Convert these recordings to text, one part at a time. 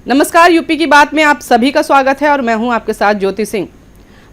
नमस्कार, यूपी की बात में आप सभी का स्वागत है और मैं हूं आपके साथ ज्योति सिंह।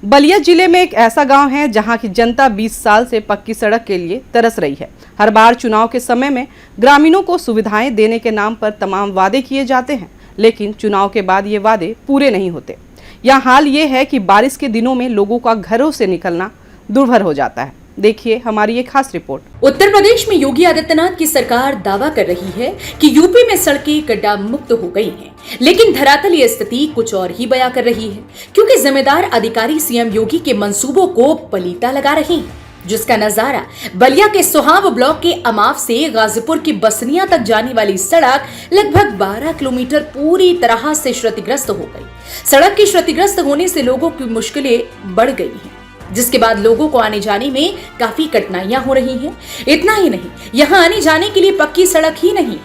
बलिया जिले में एक ऐसा गांव है जहां की जनता 20 साल से पक्की सड़क के लिए तरस रही है। हर बार चुनाव के समय में ग्रामीणों को सुविधाएं देने के नाम पर तमाम वादे किए जाते हैं, लेकिन चुनाव के बाद ये वादे पूरे नहीं होते। यहाँ हाल ये है कि बारिश के दिनों में लोगों का घरों से निकलना दुर्भर हो जाता है। देखिए हमारी ये खास रिपोर्ट। उत्तर प्रदेश में योगी आदित्यनाथ की सरकार दावा कर रही है कि यूपी में सड़कें गड्ढा मुक्त हो गई हैं, लेकिन धरातल ये स्थिति कुछ और ही बयां कर रही है, क्योंकि जिम्मेदार अधिकारी सीएम योगी के मंसूबों को पलीता लगा रहे हैं, जिसका नजारा बलिया के सोहाव ब्लॉक के अमाव से गाजीपुर की बसनिया तक जाने वाली सड़क लगभग 12 किलोमीटर पूरी तरह से क्षतिग्रस्त हो गई। सड़क के क्षतिग्रस्त होने से लोगों की मुश्किलें बढ़ गई हैं, जिसके बाद लोगों को आने जाने में काफी कठिनाइयां हो रही हैं। इतना ही नहीं, यहाँ आने जाने के लिए पक्की सड़क ही नहीं,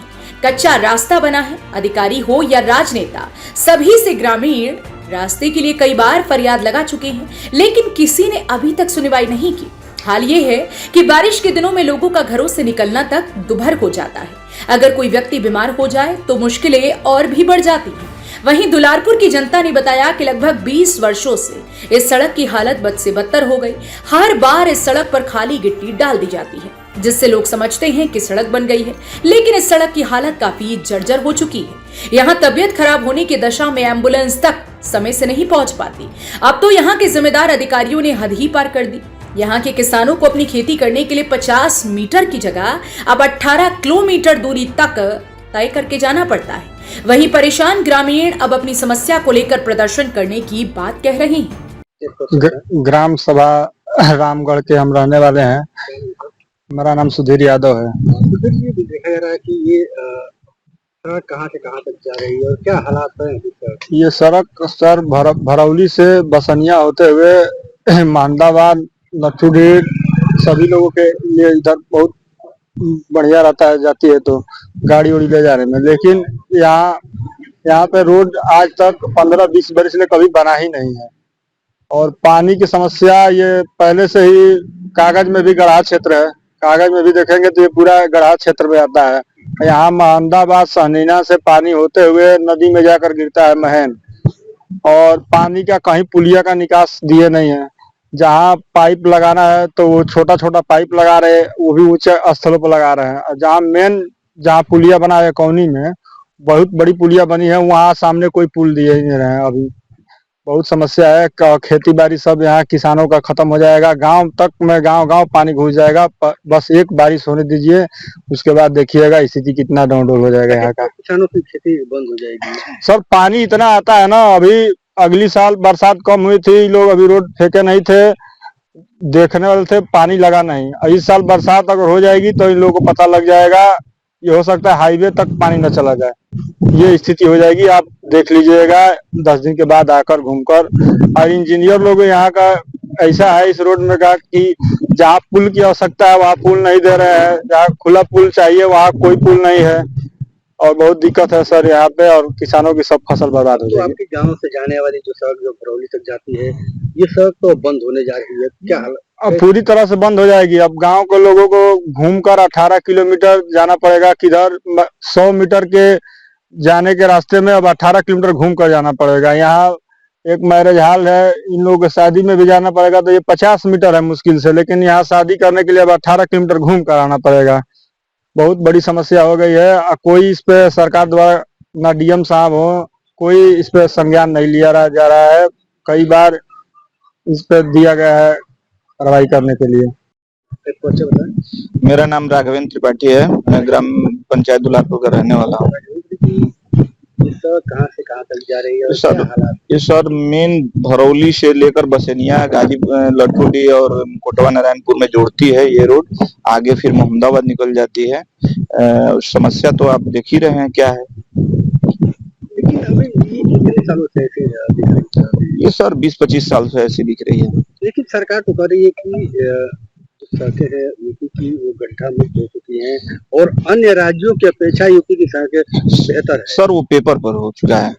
कच्चा रास्ता बना है। अधिकारी हो या राजनेता, सभी से ग्रामीण रास्ते के लिए कई बार फरियाद लगा चुके हैं, लेकिन किसी ने अभी तक सुनवाई नहीं की। हाल ये है कि बारिश के दिनों में लोगों का घरों से निकलना तक दुभर हो जाता है। अगर कोई व्यक्ति बीमार हो जाए तो मुश्किलें और भी बढ़ जाती हैं। वहीं दुलारपुर की जनता ने बताया कि लगभग 20 वर्षों से इस सड़क की हालत बद से बदतर हो गई। हर बार इस सड़क पर खाली गिट्टी डाल दी जाती है, जिससे लोग समझते हैं कि सड़क बन गई है, लेकिन इस सड़क की हालत काफी जर्जर हो चुकी है। यहाँ तबीयत खराब होने की दशा में एम्बुलेंस तक समय से नहीं पहुंच पाती। अब तो यहाँ के जिम्मेदार अधिकारियों ने हद ही पार कर दी। यहाँ के किसानों को अपनी खेती करने के लिए 50 मीटर की जगह अब 18 किलोमीटर दूरी तक तय करके जाना पड़ता है। वहीं परेशान ग्रामीण अब अपनी समस्या को लेकर प्रदर्शन करने की बात कह रहे हैं। ग्राम सभा रामगढ़ के हम रहने वाले हैं। मेरा नाम सुधीर यादव है। सुधीर जी, देखा जा रहा है कि ये सड़क कहाँ से कहाँ तक जा रही है और क्या हालात हैं? ये सड़क सर भरौली से बसनिया होते हुए महमदाबाद, नथुडीह सभी लोगों के लिए इधर बहुत बढ़िया रहता है, जाती है तो गाड़ी उड़ी ले जाने में। लेकिन यहाँ पे रोड आज तक 15-20 वर्ष से कभी बना ही नहीं है। और पानी की समस्या ये पहले से ही, कागज में भी गढ़ा क्षेत्र है, कागज में भी देखेंगे तो ये पूरा गढ़ा क्षेत्र में आता है। यहाँ महमदाबाद सहनीना से पानी होते हुए नदी में जाकर गिरता है महन, और पानी का कहीं पुलिया का निकास दिए नहीं है। जहाँ पाइप लगाना है तो वो छोटा छोटा पाइप लगा रहे, वो भी ऊंचे स्थलों पर लगा रहे हैं। जहाँ पुलिया बना है कौनी में, बहुत बड़ी पुलिया बनी है, वहाँ सामने कोई पुल दिए ही नहीं रहे हैं। अभी बहुत समस्या है। खेती बाड़ी सब यहाँ किसानों का खत्म हो जाएगा। गांव तक में गांव पानी घुस जाएगा। बस एक बारिश होने दीजिए, उसके बाद देखिएगा स्थिति कितना डाउनडोल हो जाएगा यहाँ का। किसानों की खेती बंद हो जाएगी। सर पानी इतना आता है ना, अभी अगली साल बरसात कम हुई थी, लोग अभी रोड फेंके नहीं थे, देखने वाले थे, पानी लगा नहीं। इस साल बरसात अगर हो जाएगी तो इन लोगों को पता लग जाएगा, ये हो सकता है हाईवे तक पानी न चला जाए, ये स्थिति हो जाएगी। आप देख लीजिएगा 10 दिन के बाद आकर घूमकर। और इंजीनियर लोग यहाँ का ऐसा है इस रोड में का कि जहाँ पुल की आवश्यकता है वहाँ पुल नहीं दे रहे हैं, जहाँ खुला पुल चाहिए वहाँ कोई पुल नहीं है, और बहुत दिक्कत है सर यहाँ पे। और किसानों की सब फसल बर्बाद हो तो जाएगी। आपके गांव से जाने वाली जो सड़क जो भरौली तक जाती है, ये सड़क तो बंद होने जा रही है, क्या हाल? अब पूरी तरह से बंद हो जाएगी। अब गांव के लोगों को घूमकर 18 किलोमीटर जाना पड़ेगा। किधर 100 मीटर के जाने के रास्ते में अब 18 किलोमीटर घूम कर जाना पड़ेगा। यहाँ एक मैरिज हॉल है, इन लोगों के शादी में भी जाना पड़ेगा तो ये 50 मीटर है मुश्किल से, लेकिन यहाँ शादी करने के लिए अब 18 किलोमीटर घूम कर आना पड़ेगा। बहुत बड़ी समस्या हो गई है। कोई इस पे सरकार द्वारा, ना डीएम साहब हो, कोई इस पे संज्ञान नहीं लिया जा रहा है। कई बार इस पे दिया गया है कार्रवाई करने के लिए। मेरा नाम राघवेंद्र त्रिपाठी है, मैं ग्राम पंचायत दुलारपुर का रहने वाला हूँ। कहाँ से कहाँ तक जा रही है और क्या हालात? ये सर मेन भरौली से लेकर बसनिया, लटुडी और कोटवा नारायणपुर में जोड़ती है ये रोड। आगे फिर मोहम्मदाबाद निकल जाती है। समस्या तो आप देख ही रहे हैं क्या है। लेकिन अभी ये कितने सालों से ऐसे दिख रही है? ये सर 20-25 साल से ऐसी दिख रही है। लेकिन सरकार तो कह रही है कि सड़कें हैं यूपी की वो गड्ढा मुक्त हो चुकी हैं और अन्य राज्यों की अपेक्षा यूपी की सड़कें बेहतर है। सर वो पेपर पर हो चुका है,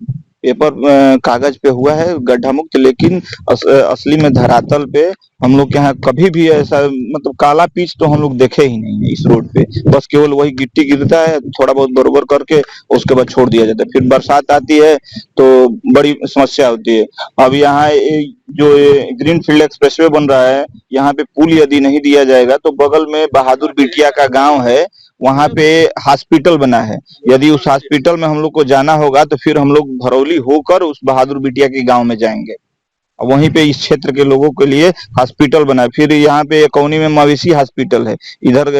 पेपर कागज पे हुआ है गड्ढा मुक्त, लेकिन असली में धरातल पे हम लोग के यहाँ कभी भी ऐसा मतलब काला पिच तो हम लोग देखे ही नहीं है इस रोड पे। बस केवल वही गिट्टी गिरता है थोड़ा बहुत बरोबर करके, उसके बाद छोड़ दिया जाता है। फिर बरसात आती है तो बड़ी समस्या होती है। अब यहाँ जो ग्रीन फील्ड एक्सप्रेसवे बन रहा है, यहाँ पे पुल यदि नहीं दिया जाएगा तो बगल में बहादुर बिटिया का गांव है, वहां पे हॉस्पिटल बना है। यदि उस हॉस्पिटल में हम लोग को जाना होगा तो फिर हम लोग भरौली होकर उस बहादुर बिटिया के गांव में जाएंगे। वहीं पे इस क्षेत्र के लोगों के लिए हॉस्पिटल बना है। फिर यहाँ पे कौनी में मवेशी हॉस्पिटल है। इधर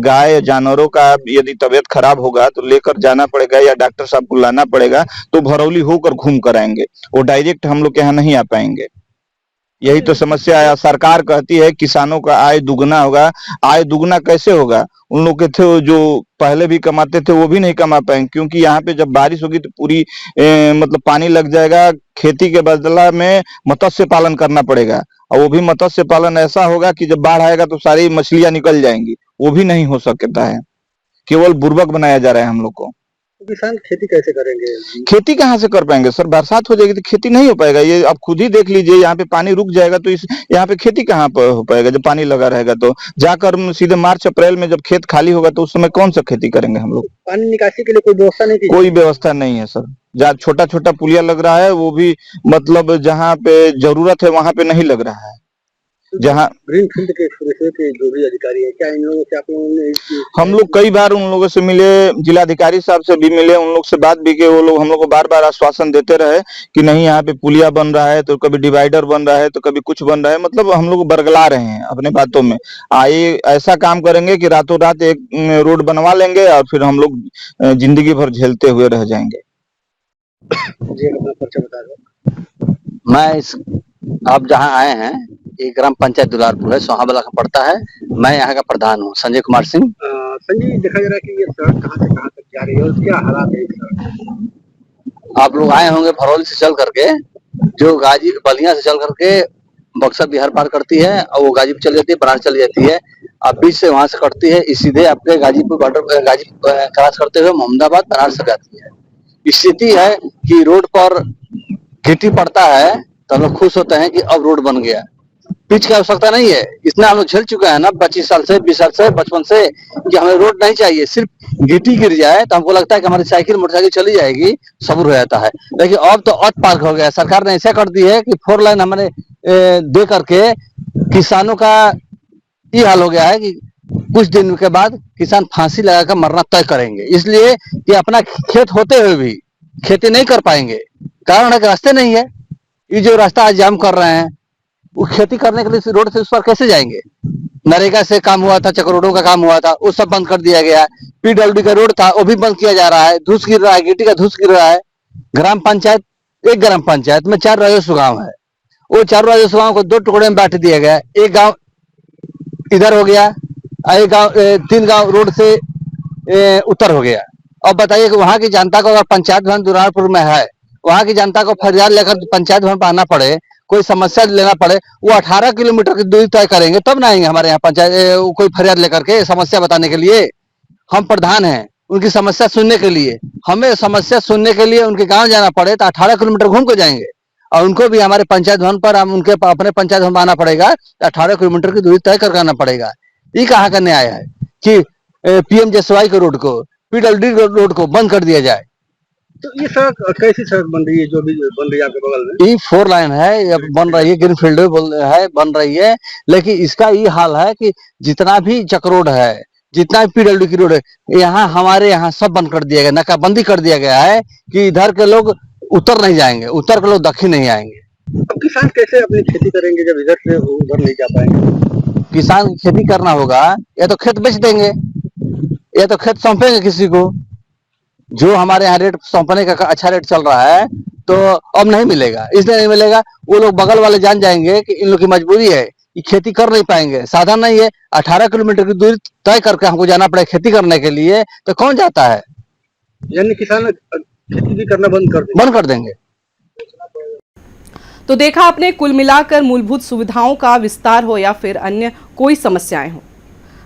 गाय जानवरों का यदि तबीयत खराब होगा तो लेकर जाना पड़ेगा या डॉक्टर साहब को लाना पड़ेगा, तो भरौली होकर घूम कर आएंगे, वो डायरेक्ट हम लोग के यहाँ नहीं आ पाएंगे। यही तो समस्या है। सरकार कहती है किसानों का आय दुगना होगा। आय दुगना कैसे होगा? उन लोग के थे जो पहले भी कमाते थे वो भी नहीं कमा पाएंगे, क्योंकि यहाँ पे जब बारिश होगी तो पूरी मतलब पानी लग जाएगा। खेती के बदला में मत्स्य पालन करना पड़ेगा, और वो भी मत्स्य पालन ऐसा होगा कि जब बाढ़ आएगा तो सारी मछलियां निकल जाएंगी। वो भी नहीं हो सकता है, केवल बुर्बक बनाया जा रहा है हम लोग को। तो किसान खेती कैसे करेंगे? खेती कहाँ से कर पाएंगे सर? बरसात हो जाएगी तो खेती नहीं हो पाएगा। ये आप खुद ही देख लीजिए, यहाँ पे पानी रुक जाएगा तो इस यहाँ पे खेती कहाँ पर हो पाएगा? जब पानी लगा रहेगा तो जाकर सीधे मार्च अप्रैल में जब खेत खाली होगा तो उस समय कौन सा खेती करेंगे हम लोग? पानी निकासी के लिए कोई व्यवस्था नहीं की? कोई व्यवस्था नहीं है सर। जहाँ छोटा छोटा पुलिया लग रहा है वो भी मतलब जहाँ पे जरूरत है वहां पे नहीं लग रहा है। जहाँ ग्रीन फील्ड के एक्सप्रेसवे के जो भी अधिकारी है, क्या इन लोगों से आप लोगों ने हम लोग कई बार उन लोगों से मिले, जिलाधिकारी साहब से भी मिले, उन लोग से बात भी की। वो लोग हम लोग को बार बार आश्वासन देते रहे कि नहीं यहाँ पे पुलिया बन रहा है, तो कभी डिवाइडर बन रहा है, तो कभी कुछ बन रहा है। मतलब हम लोग बरगला रहे हैं अपने बातों में। आए ऐसा काम करेंगे कि रातों रात एक रोड बनवा लेंगे और फिर हम लोग जिंदगी भर झेलते हुए रह जाएंगे। जी अपना परिचय बता दो। आप जहाँ आए हैं ये ग्राम पंचायत दुलारपुर है, सोहाबला का पड़ता है। मैं यहाँ का प्रधान हूँ, संजय कुमार सिंह। संजय, देखा जा रहा है कि ये सड़क कहाँ से कहाँ तक जा रही है और क्या हालात है इस सड़क? आप लोग आए होंगे भरौली से चल करके, जो गाजी बलिया से चल करके बक्सर बिहार पार करती है और वो गाजीपुर चली जाती है, बनारस चली जाती है। अब बीच से वहां से कटती है, इस सीधे आपके गाजीपुर बॉर्डर गाजीपुर क्रॉस करते हुए मोहम्मदाबाद बनारस तक जाती है। स्थिति है कि रोड पर गिट्टी पड़ता है तो हम लोग खुश होते हैं कि अब रोड बन गया। पिच की आवश्यकता नहीं है, इतना हम लोग झेल चुके हैं ना 25 साल से, 20 साल से, बचपन से, कि हमें रोड नहीं चाहिए। सिर्फ गिट्टी गिर जाए तो हमको लगता है कि हमारी साइकिल मोटरसाइकिल चली जाएगी, सब्र हो जाता है। लेकिन अब तो अट पार्क हो गया। सरकार ने ऐसा कर दी है कि 4 लाइन हमारे दे करके किसानों का ये हाल हो गया है कि कुछ दिन के बाद किसान फांसी लगाकर मरना तय करेंगे, इसलिए कि अपना खेत होते हुए भी खेती नहीं कर पाएंगे। कारण है कि रास्ते नहीं है। ये जो रास्ता आज जाम कर रहे हैं, वो खेती करने के लिए रोड से उस पर कैसे जाएंगे? नरेगा से काम हुआ था, चक्रोडों का काम हुआ था, वो सब बंद कर दिया गया। पीडब्ल्यूडी का रोड था, वो भी बंद किया जा रहा है। धूस गिर रहा है, गिट्टी का धूस गिर रहा है। ग्राम पंचायत, एक ग्राम पंचायत में 4 राजस्व गांव है, वो 4 राजस्व गांव को 2 टुकड़े में बांट दिया गया। एक गांव इधर हो गया, एक गांव 3 गांव रोड से उत्तर हो गया। अब बताइए कि वहां की जनता को अगर पंचायत भवन दुलारपुर में है, वहां की जनता को फरियाद लेकर पंचायत भवन पर आना पड़े, कोई समस्या लेना पड़े, वो 18 किलोमीटर की दूरी तय करेंगे तब ना आएंगे हमारे यहाँ पंचायत कोई फरियाद लेकर के समस्या बताने के लिए। हम प्रधान हैं उनकी समस्या सुनने के लिए, हमें समस्या सुनने के लिए उनके गांव जाना पड़े तो 18 किलोमीटर घूम के जाएंगे, और उनको भी हमारे पंचायत भवन पर हम उनके अपने पंचायत भवन आना पड़ेगा तो 18 किलोमीटर की दूरी तय करना पड़ेगा। ये कहाँ का न्याय है कि PM-JSY के रोड को, PWD रोड को बंद कर दिया जाए? तो ये सड़क कैसी सड़क बन रही है जो भी बन रही है आपके बगल में? ये 4 लाइन है, अब बन रही है, ग्रीन फील्ड है, बन रही है। लेकिन इसका ये हाल है कि जितना भी चक रोड है, जितना भी PWD की रोड है, यहाँ हमारे यहाँ सब बंद कर दिया गया, नाकाबंदी कर दिया गया है कि इधर के लोग उत्तर नहीं जाएंगे, उत्तर के लोग दक्षिण नहीं आएंगे। अब किसान कैसे अपनी खेती करेंगे जब इधर से उधर नहीं जा पाएंगे? किसान खेती करना होगा, या तो खेत बेच देंगे या तो खेत सौंपेंगे किसी को। जो हमारे यहाँ रेट सौंपने का अच्छा रेट चल रहा है तो अब नहीं मिलेगा, इसलिए नहीं मिलेगा। वो लोग बगल वाले जान जाएंगे कि इन लोग की मजबूरी है, ये खेती कर नहीं पाएंगे, साधन नहीं है। 18 किलोमीटर की दूरी तय करके हमको जाना पड़े खेती करने के लिए, तो कौन जाता है? यानी किसान खेती भी करना बंद कर देंगे। तो देखा आपने, कुल मिलाकर मूलभूत सुविधाओं का विस्तार हो या फिर अन्य कोई समस्याएं हो,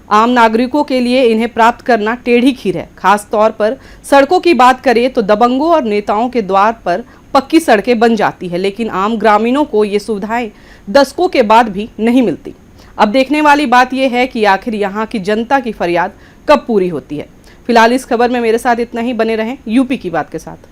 आम नागरिकों के लिए इन्हें प्राप्त करना टेढ़ी खीर है। खास तौर पर सड़कों की बात करें तो दबंगों और नेताओं के द्वार पर पक्की सड़कें बन जाती है, लेकिन आम ग्रामीणों को ये सुविधाएं दशकों के बाद भी नहीं मिलती। अब देखने वाली बात यह है कि आखिर यहाँ की जनता की फरियाद कब पूरी होती है। फिलहाल इस खबर में मेरे साथ इतना ही। बने रहें यूपी की बात के साथ।